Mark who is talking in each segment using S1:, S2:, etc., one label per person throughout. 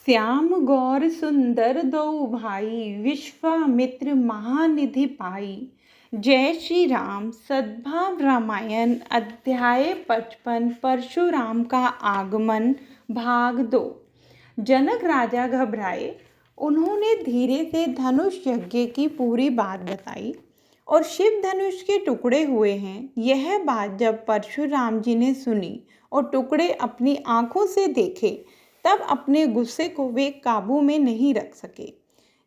S1: श्याम गौर सुंदर दो भाई, विश्वामित्र महानिधि पाई। जय श्री राम। सद्भाव रामायण अध्याय 55 परशुराम का आगमन भाग 2। जनक राजा घबराए। उन्होंने धीरे से धनुष यज्ञ की पूरी बात बताई और शिव धनुष के टुकड़े हुए हैं। यह बात जब परशुराम जी ने सुनी और टुकड़े अपनी आंखों से देखे, तब अपने गुस्से को वे काबू में नहीं रख सके।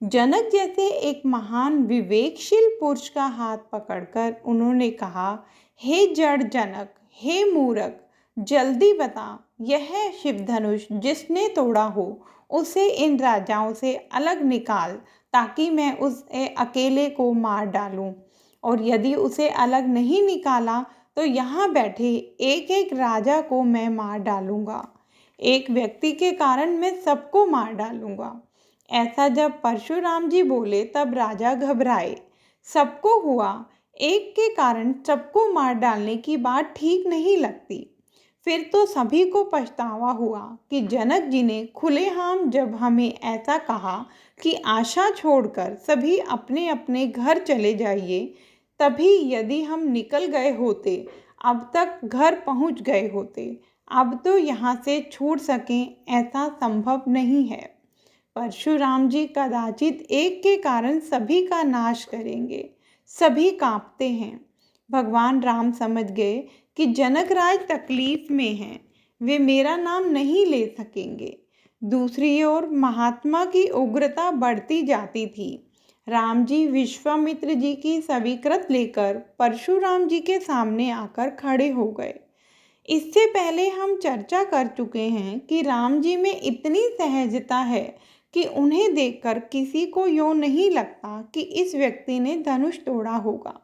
S1: जनक जैसे एक महान विवेकशील पुरुष का हाथ पकड़कर उन्होंने कहा, हे जड़ जनक, हे मूर्ख, जल्दी बता, यह शिव धनुष जिसने तोड़ा हो उसे इन राजाओं से अलग निकाल, ताकि मैं उसे अकेले को मार डालूं। और यदि उसे अलग नहीं निकाला तो यहाँ बैठे एक एक राजा को मैं मार डालूंगा। एक व्यक्ति के कारण मैं सबको मार डालूंगा। ऐसा जब परशुराम जी बोले तब राजा घबराए। सबको हुआ, एक के कारण सबको मार डालने की बात ठीक नहीं लगती। फिर तो सभी को पछतावा हुआ कि जनक जी ने खुलेआम जब हमें ऐसा कहा कि आशा छोड़कर सभी अपने अपने घर चले जाइए, तभी यदि हम निकल गए होते, अब तक घर पहुंच गए होते। अब तो यहाँ से छूट सकें ऐसा संभव नहीं है। परशुराम जी कदाचित एक के कारण सभी का नाश करेंगे। सभी कांपते हैं। भगवान राम समझ गए कि जनकराज तकलीफ में हैं, वे मेरा नाम नहीं ले सकेंगे। दूसरी ओर महात्मा की उग्रता बढ़ती जाती थी। राम जी विश्वामित्र जी की स्वीकृत लेकर परशुराम जी के सामने आकर खड़े हो गए। इससे पहले हम चर्चा कर चुके हैं कि राम जी में इतनी सहजता है कि उन्हें देखकर किसी को यूँ नहीं लगता कि इस व्यक्ति ने धनुष तोड़ा होगा।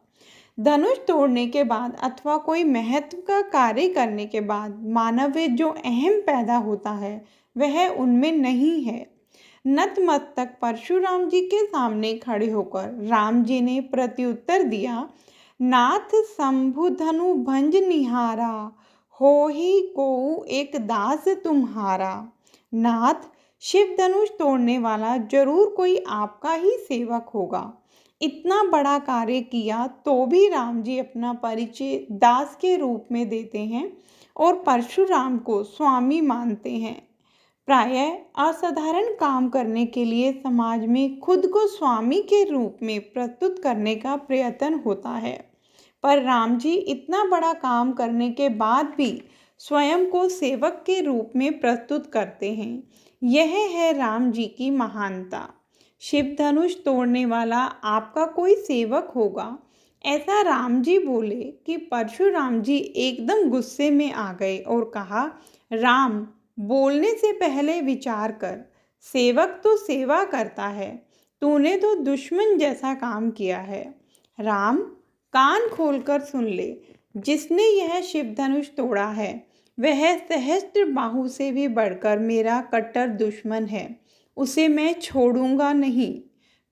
S1: धनुष तोड़ने के बाद अथवा कोई महत्व का कार्य करने के बाद मानव में जो अहम पैदा होता है वह उनमें नहीं है। नतमस्तक परशुराम जी के सामने खड़े होकर राम जी ने प्रत्युत्तर दिया, नाथ शंभु धनु भंज निहारा, हो ही को एक दास तुम्हारा। नाथ, शिव धनुष तोड़ने वाला जरूर कोई आपका ही सेवक होगा। इतना बड़ा कार्य किया तो भी राम जी अपना परिचय दास के रूप में देते हैं और परशुराम को स्वामी मानते हैं। प्रायः असाधारण काम करने के लिए समाज में खुद को स्वामी के रूप में प्रस्तुत करने का प्रयत्न होता है, पर राम जी इतना बड़ा काम करने के बाद भी स्वयं को सेवक के रूप में प्रस्तुत करते हैं। यह है राम जी की महानता। शिव धनुष तोड़ने वाला आपका कोई सेवक होगा, ऐसा राम जी बोले कि परशुराम जी एकदम गुस्से में आ गए और कहा, राम, बोलने से पहले विचार कर। सेवक तो सेवा करता है, तूने तो दुश्मन जैसा काम किया है। राम, कान खोलकर सुन ले, जिसने यह शिव धनुष तोड़ा है वह सहस्त्र बाहु से भी बढ़कर मेरा कट्टर दुश्मन है। उसे मैं छोड़ूंगा नहीं।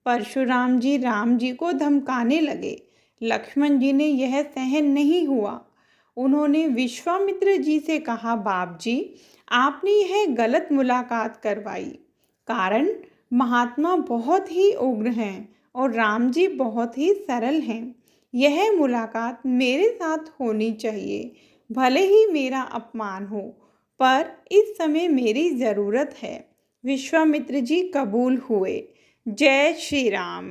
S1: परशुराम जी राम जी को धमकाने लगे। लक्ष्मण जी ने यह सहन नहीं हुआ। उन्होंने विश्वामित्र जी से कहा, बाप जी, आपने यह गलत मुलाकात करवाई। कारण महात्मा बहुत ही उग्र हैं और राम जी बहुत ही सरल हैं। यह मुलाकात मेरे साथ होनी चाहिए, भले ही मेरा अपमान हो, पर इस समय मेरी ज़रूरत है। विश्वामित्र जी कबूल हुए। जय श्री राम।